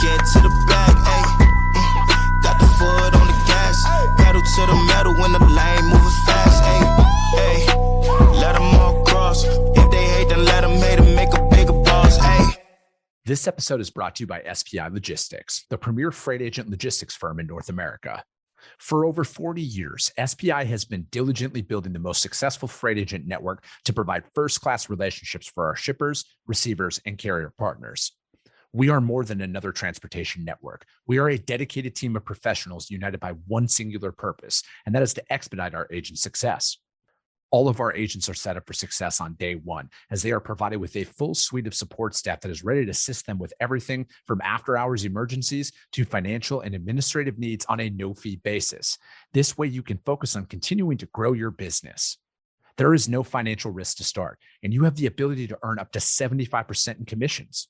get to the bag, ayy. Got the foot on the gas, pedal to the metal when the lane moving fast, ayy. Ayy, let them all cross. If they hate, then let them hate and make a bigger boss, ayy. This episode is brought to you by SPI Logistics, the premier freight agent logistics firm in North America. For over 40 years, SPI has been diligently building the most successful freight agent network to provide first-class relationships for our shippers, receivers, and carrier partners. We are more than another transportation network. We are a dedicated team of professionals united by one singular purpose, and that is to expedite our agents' success. All of our agents are set up for success on day one, as they are provided with a full suite of support staff that is ready to assist them with everything from after-hours emergencies to financial and administrative needs on a no-fee basis. This way, you can focus on continuing to grow your business. There is no financial risk to start, and you have the ability to earn up to 75% in commissions.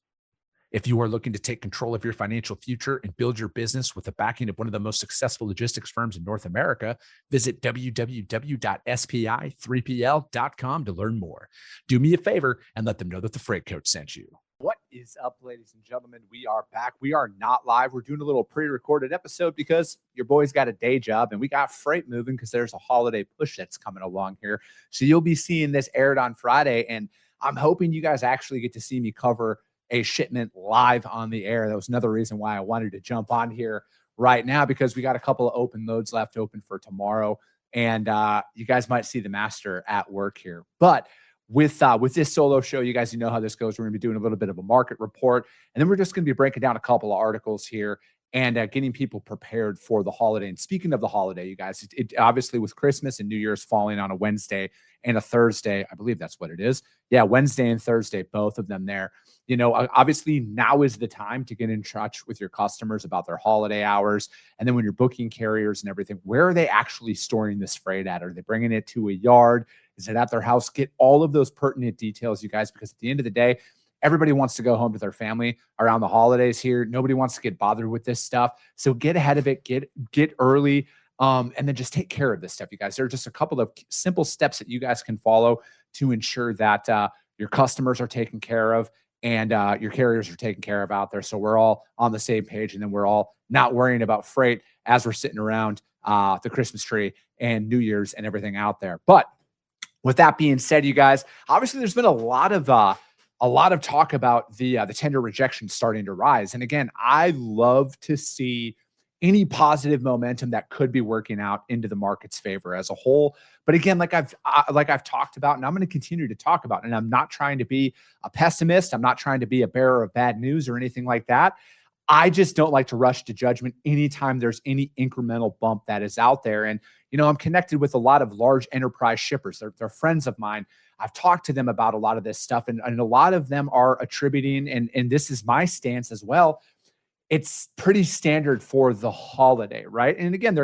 If you are looking to take control of your financial future and build your business with the backing of one of the most successful logistics firms in North America, visit www.spi3pl.com to learn more. Do me a favor and let them know that the Freight Coach sent you. What is up, ladies and gentlemen? We are back. We are not live. We're doing a little pre-recorded episode because your boy's got a day job and we got freight moving because there's a holiday push that's coming along here. So you'll be seeing this aired on Friday, and I'm hoping you guys actually get to see me cover a shipment live on the air. That was another reason why I wanted to jump on here right now, because we got a couple of open loads left open for tomorrow, and you guys might see the master at work here. But with this solo show, you guys, you know how this goes. We're going to be doing a little bit of a market report, and then we're just going to be breaking down a couple of articles here and getting people prepared for the holiday. And speaking of the holiday, you guys, it obviously with Christmas and New Year's falling on a Wednesday and a Thursday, I believe that's what it is. Yeah, Wednesday and Thursday, both of them there. You know, obviously now is the time to get in touch with your customers about their holiday hours. And then when you're booking carriers and everything, where are they actually storing this freight at? Are they bringing it to a yard? Is it at their house? Get all of those pertinent details, you guys, because at the end of the day, everybody wants to go home to their family around the holidays here. Nobody wants to get bothered with this stuff. So get ahead of it, get early, and then just take care of this stuff, you guys. There are just a couple of simple steps that you guys can follow to ensure that your customers are taken care of and your carriers are taken care of out there. So we're all on the same page, and then we're all not worrying about freight as we're sitting around the Christmas tree and New Year's and everything out there. But with that being said, you guys, obviously there's been a lot of talk about the tender rejection starting to rise. And again, I love to see any positive momentum that could be working out into the market's favor as a whole. But again, like I've talked about, and I'm going to continue to talk about, and I'm not trying to be a pessimist. I'm not trying to be a bearer of bad news or anything like that. I just don't like to rush to judgment anytime there's any incremental bump that is out there. And, you know, I'm connected with a lot of large enterprise shippers. They're friends of mine. I've talked to them about a lot of this stuff, and a lot of them are attributing, and this is my stance as well, it's pretty standard for the holiday, right? And again,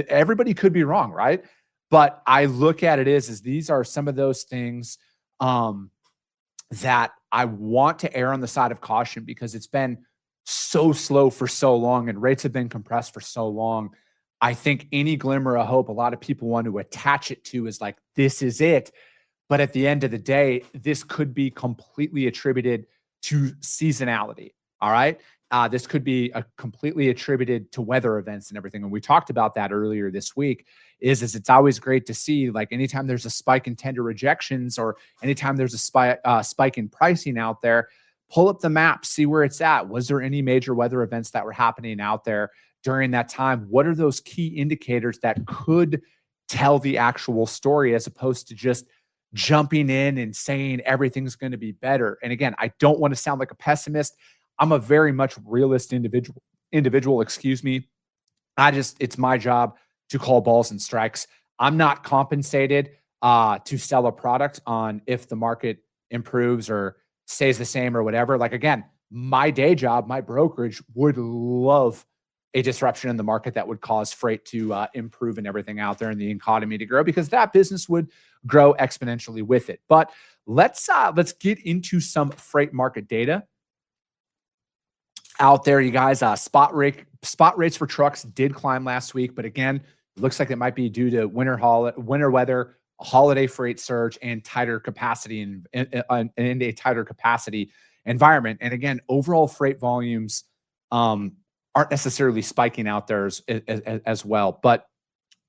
everybody could be wrong, right? But I look at it as these are some of those things that I want to err on the side of caution, because it's been so slow for so long and rates have been compressed for so long. I think any glimmer of hope a lot of people want to attach it to is like, this is it. But at the end of the day, this could be completely attributed to seasonality. All right. This could be completely attributed to weather events and everything. And we talked about that earlier this week is it's always great to see, like, anytime there's a spike in tender rejections or anytime there's a spike in pricing out there, pull up the map, see where it's at. Was there any major weather events that were happening out there during that time? What are those key indicators that could tell the actual story, as opposed to just jumping in and saying everything's going to be better? And again, I don't want to sound like a pessimist. I'm a very much realist individual, excuse me. It's my job to call balls and strikes. I'm not compensated to sell a product on if the market improves or stays the same or whatever. Like, again, my day job, my brokerage would love a disruption in the market that would cause freight to improve and everything out there, and the economy to grow, because that business would grow exponentially with it. But let's get into some freight market data out there, you guys. Spot rates for trucks did climb last week, but again, it looks like it might be due to winter weather, a holiday freight surge, and tighter capacity and a tighter capacity environment. And again, overall freight volumes aren't necessarily spiking out there as well. But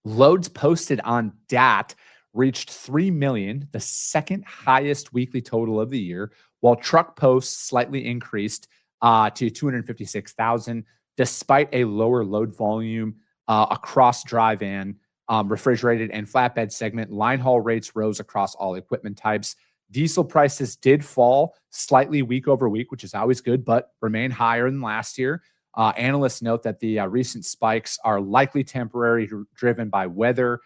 loads posted on DAT reached 3 million, the second highest weekly total of the year, while truck posts slightly increased to 256,000, despite a lower load volume across dry van, refrigerated, and flatbed segment. Line haul rates rose across all equipment types. Diesel prices did fall slightly week over week, which is always good, but remain higher than last year. Analysts note that the recent spikes are likely temporary, driven by weather,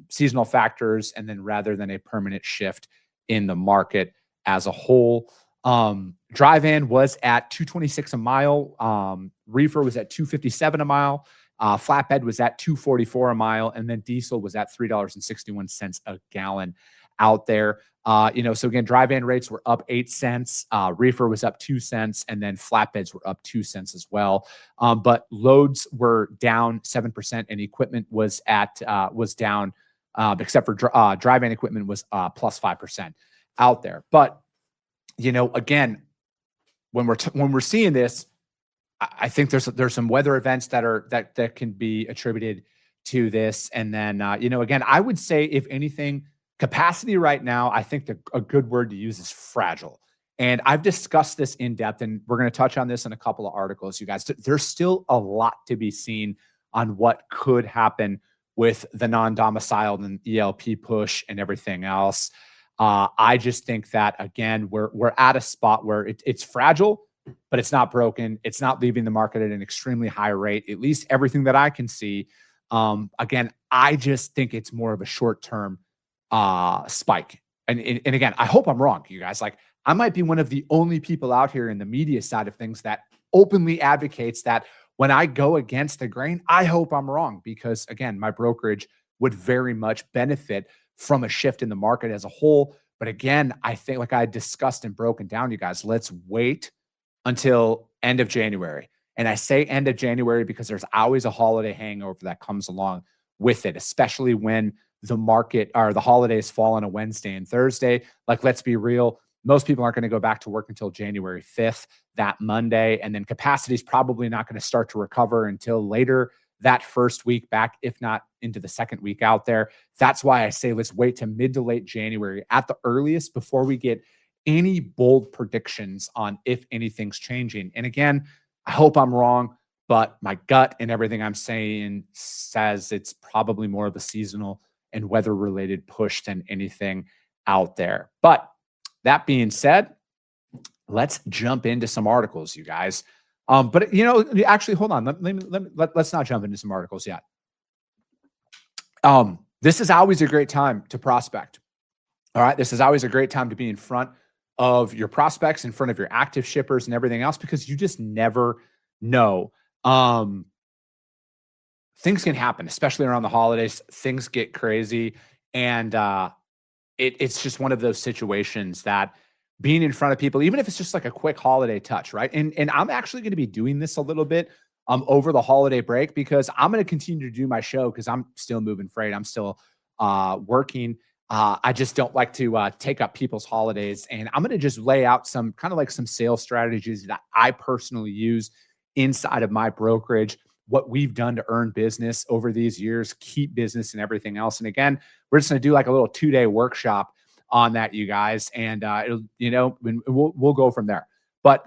seasonal factors, and then rather than a permanent shift in the market as a whole. Dry van was at 226 a mile. Reefer was at 257 a mile. Flatbed was at 244 a mile, and then diesel was at $3.61 a gallon out there. So again, dry van rates were up 8 cents. Reefer was up 2 cents, and then flatbeds were up 2 cents as well. But loads were down 7%, and equipment was down, except for dry van equipment was plus 5% out there. But again, when we're seeing this, I think there's some weather events that can be attributed to this. And then again, I would say, if anything, capacity right now, I think a good word to use is fragile. And I've discussed this in depth, and we're going to touch on this in a couple of articles, you guys. There's still a lot to be seen on what could happen with the non-domiciled and ELP push and everything else. I just think that, again, we're at a spot where it's fragile, but it's not broken. It's not leaving the market at an extremely high rate, at least everything that I can see. Again, I just think it's more of a short-term spike. And again, I hope I'm wrong, you guys. Like, I might be one of the only people out here in the media side of things that openly advocates that when I go against the grain. I hope I'm wrong, because again, my brokerage would very much benefit from a shift in the market as a whole. But again, I think, like I discussed and broken down, you guys, let's wait until end of January. And I say end of January because there's always a holiday hangover that comes along with it, especially when the market or the holidays fall on a Wednesday and Thursday. Like, let's be real, most people aren't going to go back to work until January 5th, that Monday. And then capacity is probably not going to start to recover until later that first week back, if not into the second week out there. That's why I say let's wait to mid to late January at the earliest before we get any bold predictions on if anything's changing. And again, I hope I'm wrong, but my gut and everything I'm saying says it's probably more of a seasonal and weather-related push than anything out there. But that being said, let's jump into some articles, you guys. But actually, hold on. Let's not jump into some articles yet. This is always a great time to prospect. All right, this is always a great time to be in front of your prospects, in front of your active shippers and everything else, because you just never know. Things can happen, especially around the holidays. Things get crazy, and it's just one of those situations that being in front of people, even if it's just like a quick holiday touch, right? And I'm actually going to be doing this a little bit over the holiday break, because I'm going to continue to do my show because I'm still moving freight. I'm still working. I just don't like to take up people's holidays, and I'm going to just lay out some kind of like some sales strategies that I personally use inside of my brokerage, what we've done to earn business over these years, keep business and everything else. And again, we're just going to do like a little 2-day workshop on that, you guys. And we'll go from there. But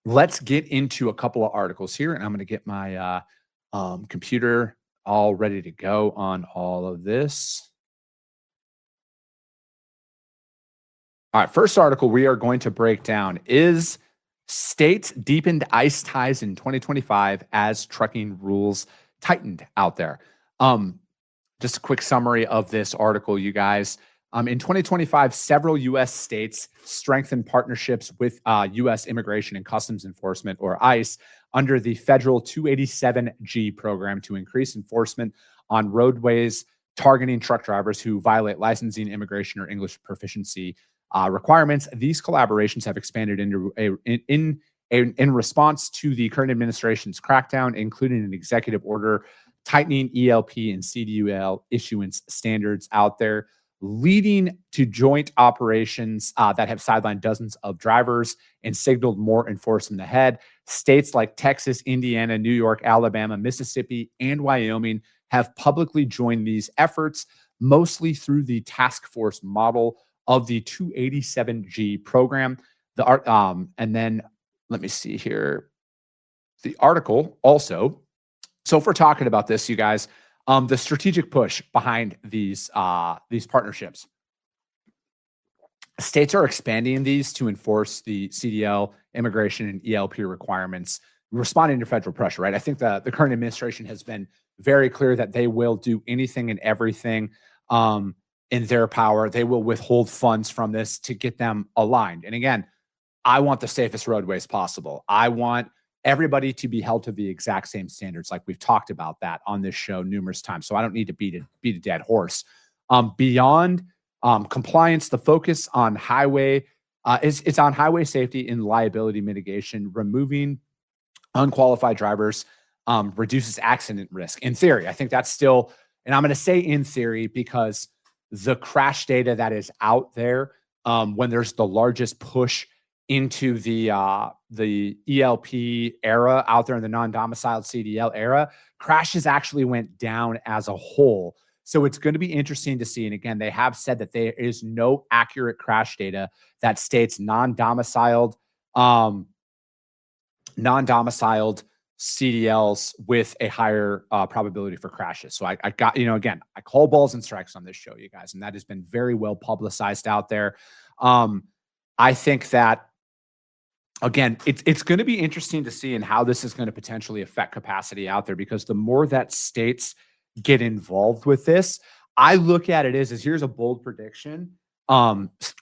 let's get into a couple of articles here, and I'm going to get my computer all ready to go on all of this. All right, first article we are going to break down is states deepened ICE ties in 2025 as trucking rules tightened out there. Just a quick summary of this article, you guys. In 2025, several U.S. states strengthened partnerships with U.S. Immigration and Customs Enforcement, or ICE, under the federal 287G program to increase enforcement on roadways, targeting truck drivers who violate licensing, immigration, or English proficiency requirements. These collaborations have expanded into in response to the current administration's crackdown, including an executive order tightening ELP and CDUL issuance standards out there, leading to joint operations that have sidelined dozens of drivers and signaled more enforcement ahead. states like Texas, Indiana, New York, Alabama, Mississippi, and Wyoming have publicly joined these efforts, mostly through the task force model of the 287G program. And then let me see here. The article also. So if we're talking about this, you guys, the strategic push behind these partnerships. States are expanding these to enforce the CDL, immigration, and ELP requirements, responding to federal pressure, right? I think the current administration has been very clear that they will do anything and everything in their power. They will withhold funds from this to get them aligned. And again, I want the safest roadways possible. I want everybody to be held to the exact same standards. Like we've talked about that on this show numerous times. So I don't need to beat a dead horse. Beyond compliance, the focus on highway it's on highway safety and liability mitigation. Removing unqualified drivers reduces accident risk. In theory, I think that's still, and I'm going to say in theory because the crash data that is out there, when there's the largest push into the ELP era out there in the non-domiciled CDL era, crashes actually went down as a whole. So it's going to be interesting to see. And again, they have said that there is no accurate crash data that states non-domiciled CDLs with a higher probability for crashes. So I got, again, I call balls and strikes on this show, you guys, and that has been very well publicized out there. I think that, again, it's going to be interesting to see and how this is going to potentially affect capacity out there, because the more that states get involved with this, I look at it as here's a bold prediction.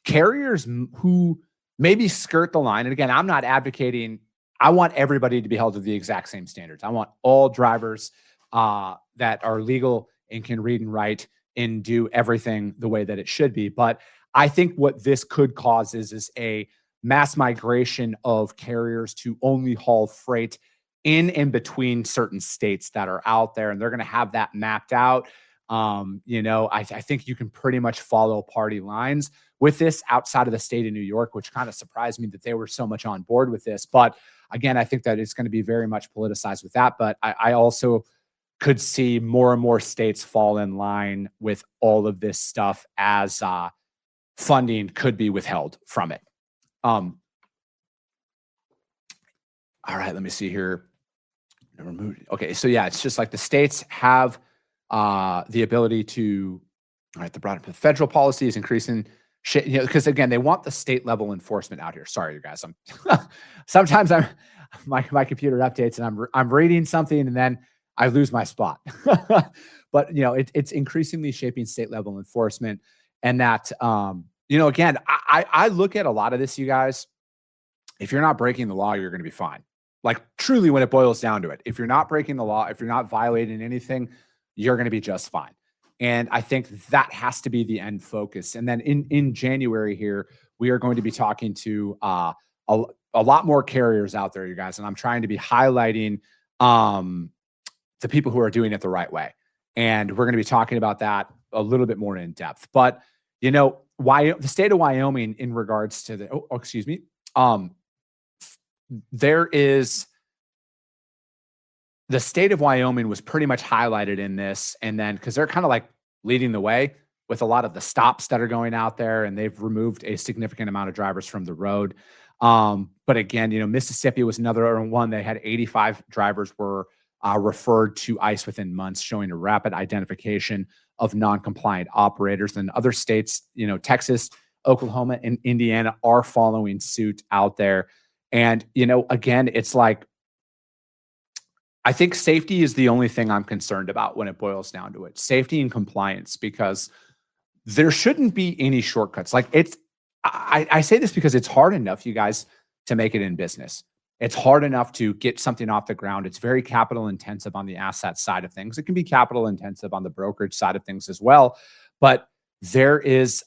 Carriers who maybe skirt the line, and again, I'm not advocating, I want everybody to be held to the exact same standards. I want all drivers that are legal and can read and write and do everything the way that it should be. But I think what this could cause is a mass migration of carriers to only haul freight in and between certain states that are out there, and they're going to have that mapped out. I think you can pretty much follow party lines with this outside of the state of New York, which kind of surprised me that they were so much on board with this. But again, I think that it's going to be very much politicized with that. But I also could see more and more states fall in line with all of this stuff as funding could be withheld from it. All right, let me see here. Okay, so yeah, it's just like the states have the ability to, all right, the federal policy is increasing shit, because again, they want the state level enforcement out here. Sorry, you guys, sometimes my computer updates and I'm reading something and then I lose my spot. But it's increasingly shaping state level enforcement, and that again, I look at a lot of this, you guys. If you're not breaking the law, you're going to be fine. Like truly, when it boils down to it, if you're not breaking the law, if you're not violating anything, you're going to be just fine. And I think that has to be the end focus. And then in January here, we are going to be talking to a lot more carriers out there, you guys. And I'm trying to be highlighting the people who are doing it the right way. And we're going to be talking about that a little bit more in depth. But, the state of Wyoming in regards to the state of Wyoming was pretty much highlighted in this. And then, because they're kind of like leading the way with a lot of the stops that are going out there, and they've removed a significant amount of drivers from the road. But again, Mississippi was another one. They had 85 drivers were referred to ICE within months, showing a rapid identification of non-compliant operators. And other states, Texas, Oklahoma, and Indiana are following suit out there. And, again, it's like, I think safety is the only thing I'm concerned about when it boils down to it. Safety and compliance, because there shouldn't be any shortcuts. Like I say this because it's hard enough, you guys, to make it in business. It's hard enough to get something off the ground. It's very capital intensive on the asset side of things. It can be capital intensive on the brokerage side of things as well. But there's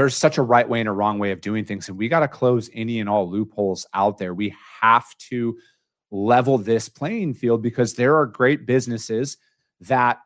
such a right way and a wrong way of doing things. And we got to close any and all loopholes out there. We have to level this playing field, because there are great businesses that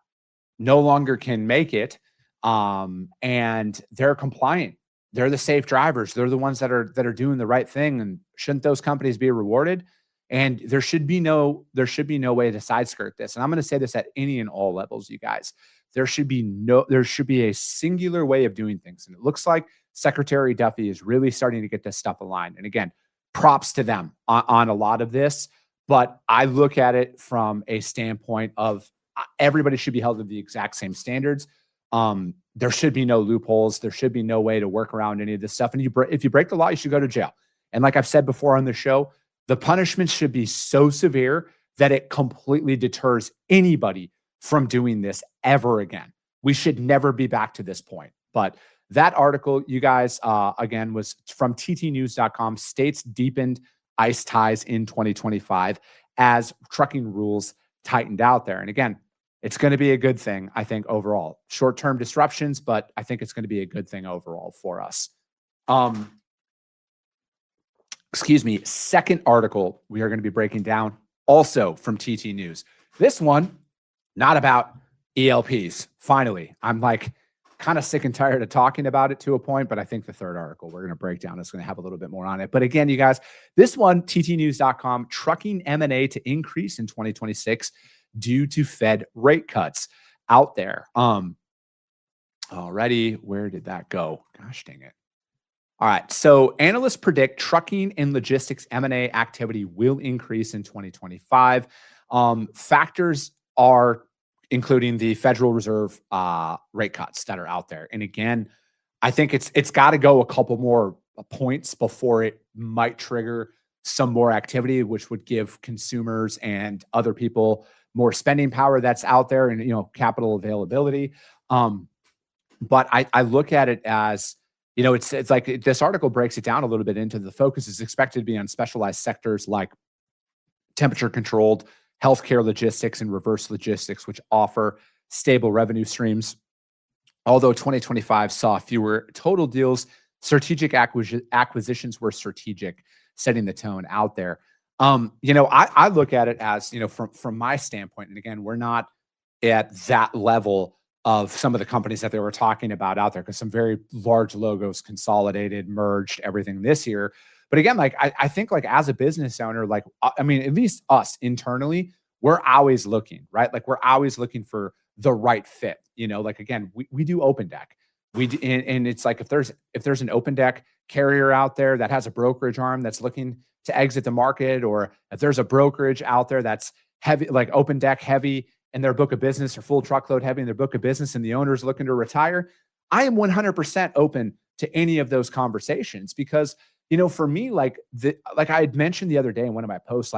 no longer can make it. And they're compliant. They're the safe drivers. They're the ones that are doing the right thing. And Shouldn't those companies be rewarded? And there should be no way to side skirt this. And I'm going to say this at any and all levels, you guys. There should be a singular way of doing things. And it looks like Secretary Duffy is really starting to get this stuff aligned. And again, props to them on a lot of this. But I look at it from a standpoint of everybody should be held to the exact same standards. There should be no loopholes. There should be no way to work around any of this stuff. And if you break the law, you should go to jail. And like I've said before on the show, the punishment should be so severe that it completely deters anybody from doing this ever again. We should never be back to this point. But that article, you guys, again, was from ttnews.com. States deepened ICE ties in 2025 as trucking rules tightened out there. And again, it's going to be a good thing, I think, overall. Short-term disruptions, but I think it's going to be a good thing overall for us. Excuse me, second article we are going to be breaking down, also from TT News. This one, not about ELPs. Finally, I'm like kind of sick and tired of talking about it to a point, but I think the third article we're going to break down is going to have a little bit more on it. But again, you guys, this one, ttnews.com, trucking M&A to increase in 2026 due to Fed rate cuts out there. Already, where did that go? Gosh dang it. All right. So analysts predict trucking and logistics M&A activity will increase in 2025. Factors are including the Federal Reserve rate cuts that are out there. And again, I think it's got to go a couple more points before it might trigger some more activity, which would give consumers and other people more spending power that's out there and, capital availability. But I look at it as, it's like this article breaks it down a little bit into the focus is expected to be on specialized sectors like temperature controlled, healthcare logistics, and reverse logistics, which offer stable revenue streams. Although 2025 saw fewer total deals, strategic acquisitions were strategic, setting the tone out there. I look at it as, from my standpoint, and again, we're not at that level of some of the companies that they were talking about out there, because some very large logos consolidated, merged, everything this year. But again, I think as a business owner, at least us internally, we're always looking, right? We're always looking for the right fit. Again, we do open deck. And it's like if there's an open deck carrier out there that has a brokerage arm that's looking to exit the market, or if there's a brokerage out there that's heavy, like open deck heavy, and their book of business, or full truckload heavy in their book of business, and the owner's looking to retire, I am 100% open to any of those conversations. Because, for me, like I had mentioned the other day in one of my posts,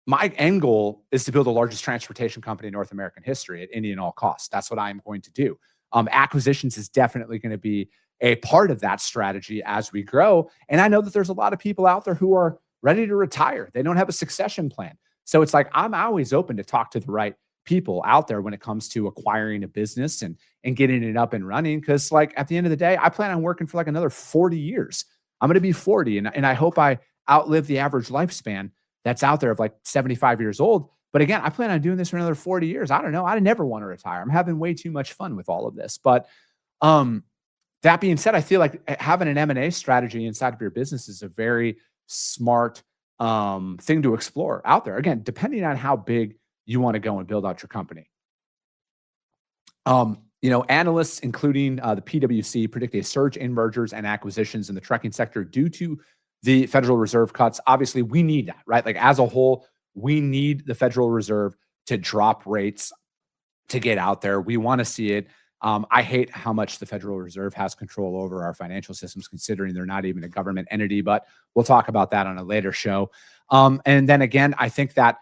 my end goal is to build the largest transportation company in North American history at any and all costs. That's what I'm going to do. Acquisitions is definitely going to be a part of that strategy as we grow. And I know that there's a lot of people out there who are ready to retire. They don't have a succession plan. So it's like, I'm always open to talk to the right people out there when it comes to acquiring a business and getting it up and running. Because at the end of the day, I plan on working for another 40 years. I'm going to be 40, and I hope I outlive the average lifespan that's out there of 75 years old. But again, I plan on doing this for another 40 years. I don't know. I never want to retire. I'm having way too much fun with all of this. But that being said, I feel like having an M&A strategy inside of your business is a very smart thing to explore out there. Again, depending on how big you want to go and build out your company. Analysts, including the PwC, predict a surge in mergers and acquisitions in the trucking sector due to the Federal Reserve cuts. Obviously, we need that, right? As a whole, we need the Federal Reserve to drop rates to get out there. We want to see it. I hate how much the Federal Reserve has control over our financial systems, considering they're not even a government entity, but we'll talk about that on a later show. And then again, I think that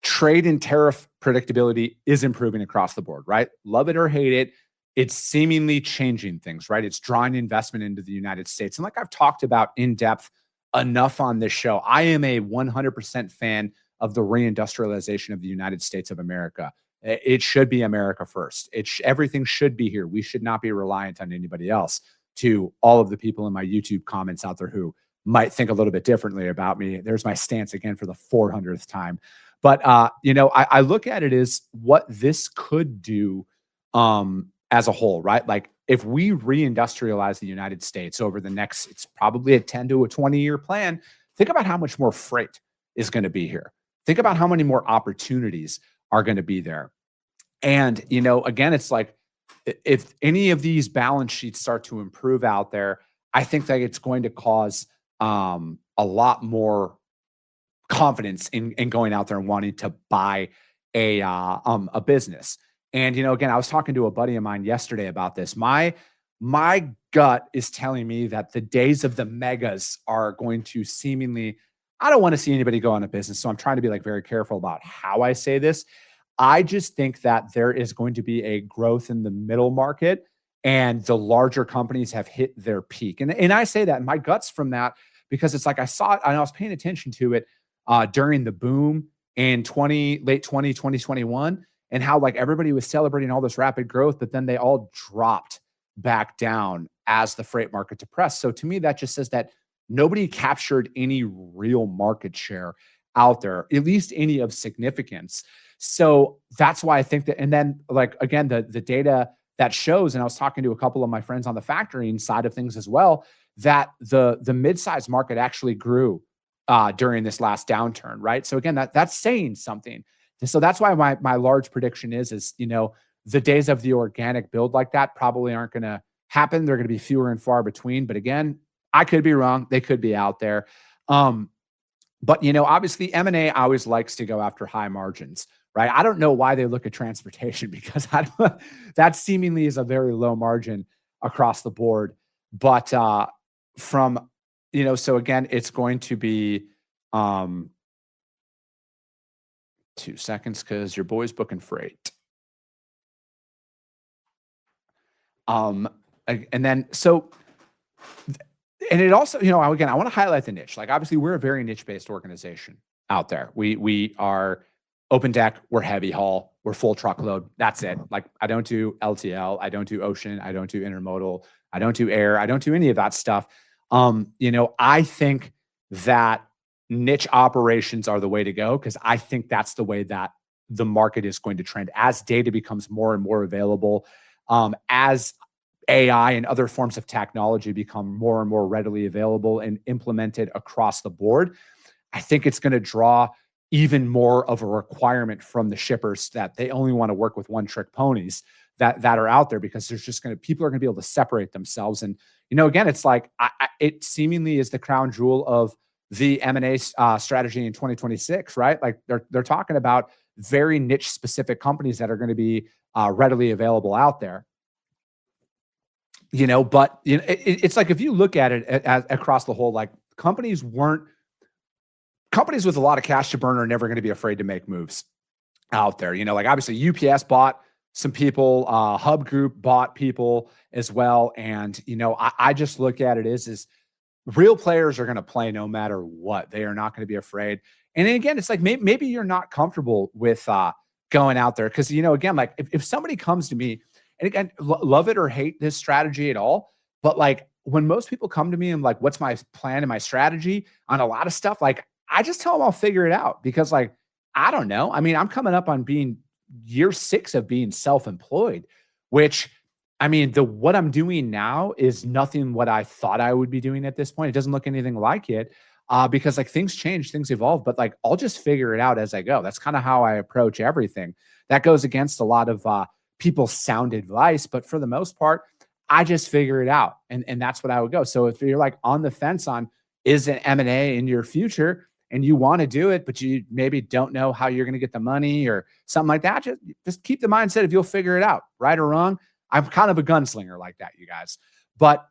trade and tariff predictability is improving across the board, right? Love it or hate it, it's seemingly changing things, right? It's drawing investment into the United States. And like I've talked about in depth enough on this show, I am a 100% fan of the reindustrialization of the United States of America. It should be America first. Everything should be here. We should not be reliant on anybody else. To all of the people in my YouTube comments out there who might think a little bit differently about me, there's my stance again for the 400th time. But, I look at it as what this could do as a whole, right? If we reindustrialize the United States over the next, it's probably a 10 to a 20-year plan, think about how much more freight is going to be here. Think about how many more opportunities are going to be there. And, again, it's like if any of these balance sheets start to improve out there, I think that it's going to cause a lot more confidence in going out there and wanting to buy a business. And again, I was talking to a buddy of mine yesterday about this. My gut is telling me that the days of the megas are going to seemingly. I don't want to see anybody go on a business, so I'm trying to be like very careful about how I say this. I just think that there is going to be a growth in the middle market, and the larger companies have hit their peak. And I say that, and my gut's from that because it's like I saw it, and I was paying attention to it during the boom in late 2021, and how like everybody was celebrating all this rapid growth, but then they all dropped back down as the freight market depressed. So to me, that just says that nobody captured any real market share out there, at least any of significance. So that's why I think that, and then like, again, the data that shows, and I was talking to a couple of my friends on the factoring side of things as well, that the mid-size market actually grew during this last downturn, right? So again, that's saying something. So that's why my large prediction is the days of the organic build like that probably aren't going to happen. They're going to be fewer and far between. But again, I could be wrong. They could be out there. But obviously M&A always likes to go after high margins, right? I don't know why they look at transportation because that seemingly is a very low margin across the board. But so again, it's going to be 2 seconds because your boy's booking freight. And then and it also, again, I want to highlight the niche. Like obviously we're a very niche-based organization out there. We are open deck, we're heavy haul, we're full truckload. That's it. Like I don't do LTL, I don't do ocean, I don't do intermodal, I don't do air, I don't do any of that stuff. I think that niche operations are the way to go because I think that's the way that the market is going to trend as data becomes more and more available, as AI and other forms of technology become more and more readily available and implemented across the board. I think it's going to draw even more of a requirement from the shippers that they only want to work with one-trick ponies that are out there because there's just people are going to be able to separate themselves. And again, it's like it seemingly is the crown jewel of the M&A strategy in 2026, right? Like they're talking about very niche specific companies that are going to be readily available out there. But it's like if you look at it across the whole, like companies with a lot of cash to burn are never going to be afraid to make moves out there. Like obviously UPS bought some people, Hub Group bought people as well. And, I just look at it as real players are going to play no matter what. They are not going to be afraid. And then again, it's like maybe you're not comfortable with going out there because, again, like if somebody comes to me, and again, love it or hate this strategy at all, but like when most people come to me and like, what's my plan and my strategy on a lot of stuff, like I just tell them I'll figure it out because like, I don't know. I mean, I'm coming up on being year 6 of being self-employed, which I mean, what I'm doing now is nothing what I thought I would be doing at this point. It doesn't look anything like it because like things change, things evolve, but like I'll just figure it out as I go. That's kind of how I approach everything. That goes against a lot of people's sound advice, but for the most part, I just figure it out. And that's what I would go. So if you're like on the fence on is an M&A in your future and you want to do it, but you maybe don't know how you're going to get the money or something like that, just keep the mindset of you'll figure it out, right or wrong. I'm kind of a gunslinger like that, you guys. But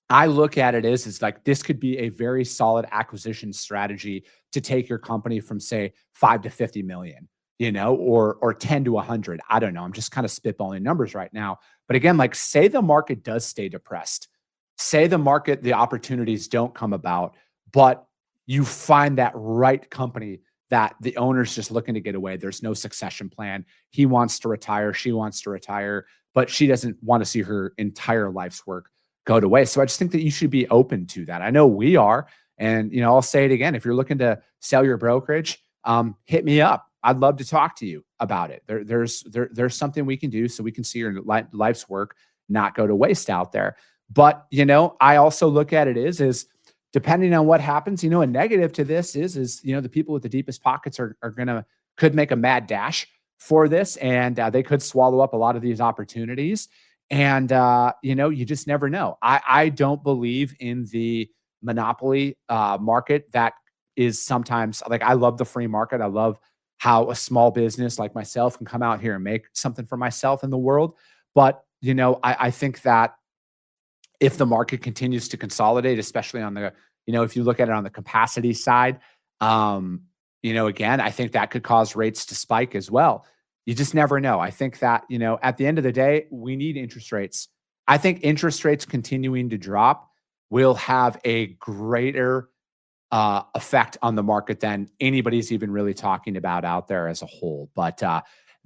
I look at it as like this could be a very solid acquisition strategy to take your company from say 5 to 50 million. Or 10 to 100. I don't know. I'm just kind of spitballing numbers right now. But again, like say the market does stay depressed, say the opportunities don't come about, but you find that right company that the owner's just looking to get away. There's no succession plan. He wants to retire. She wants to retire, but she doesn't want to see her entire life's work go to waste. So I just think that you should be open to that. I know we are. And, I'll say it again. If you're looking to sell your brokerage, hit me up. I'd love to talk to you about it. There's something we can do so we can see your life's work not go to waste out there. But, I also look at it is depending on what happens, a negative to this is, the people with the deepest pockets could make a mad dash for this, and they could swallow up a lot of these opportunities. And, you just never know. I don't believe in the monopoly market that is sometimes like, I love the free market. I love how a small business like myself can come out here and make something for myself in the world. But, I think that if the market continues to consolidate, especially on the, if you look at it on the capacity side, again, I think that could cause rates to spike as well. You just never know. I think that, at the end of the day, we need interest rates. I think interest rates continuing to drop will have a greater effect on the market than anybody's even really talking about out there as a whole. But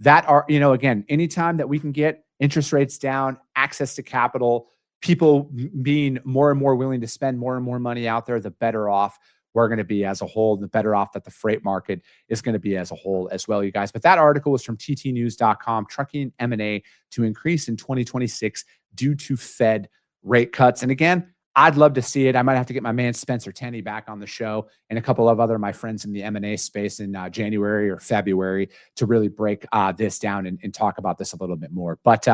again, anytime that we can get interest rates down, access to capital, people being more and more willing to spend more and more money out there, the better off we're going to be as a whole, the better off that the freight market is going to be as a whole as well, you guys. But that article was from ttnews.com, trucking M&A to increase in 2026 due to Fed rate cuts. And again, I'd love to see it. I might have to get my man Spencer Tenney back on the show and a couple of other my friends in the M&A space in January or February to really break this down and talk about this a little bit more. But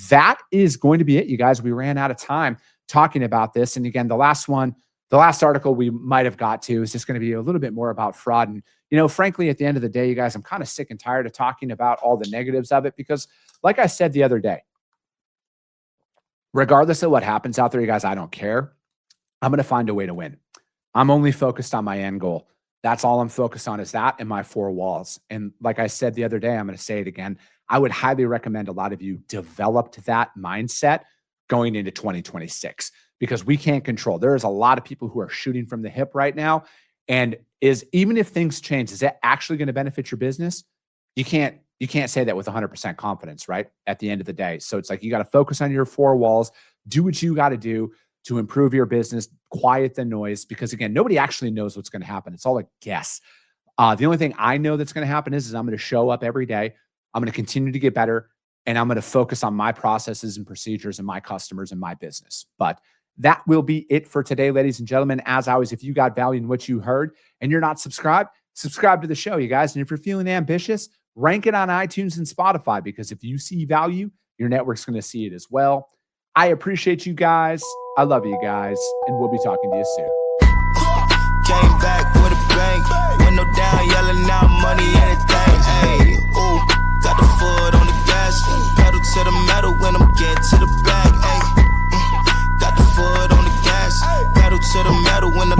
that is going to be it, you guys. We ran out of time talking about this. And again, the last article we might have got to is just going to be a little bit more about fraud. And, frankly, at the end of the day, you guys, I'm kind of sick and tired of talking about all the negatives of it because, like I said the other day, regardless of what happens out there, you guys, I don't care. I'm going to find a way to win. I'm only focused on my end goal. That's all I'm focused on, is that and my four walls. And like I said the other day, I'm going to say it again. I would highly recommend a lot of you developed that mindset going into 2026 because we can't control. There is a lot of people who are shooting from the hip right now. And even if things change, is that actually going to benefit your business? You can't say that with 100% confidence, right? At the end of the day. So it's like, you got to focus on your four walls, do what you got to do to improve your business, quiet the noise, because again, nobody actually knows what's going to happen. It's all a guess. The only thing I know that's going to happen is I'm going to show up every day. I'm going to continue to get better, and I'm going to focus on my processes and procedures and my customers and my business. But that will be it for today, ladies and gentlemen. As always, if you got value in what you heard and you're not subscribed, subscribe to the show, you guys. And if you're feeling ambitious, rank it on iTunes and Spotify, because if you see value, your network's going to see it as well. I appreciate you guys. I love you guys, and we'll be talking to you soon. Came back with a bang, window down, yelling out money, anything. Hey, ooh, got the foot on the gas, pedal to the metal when I'm getting to the back. Hey, got the foot on the gas, pedal to the metal when the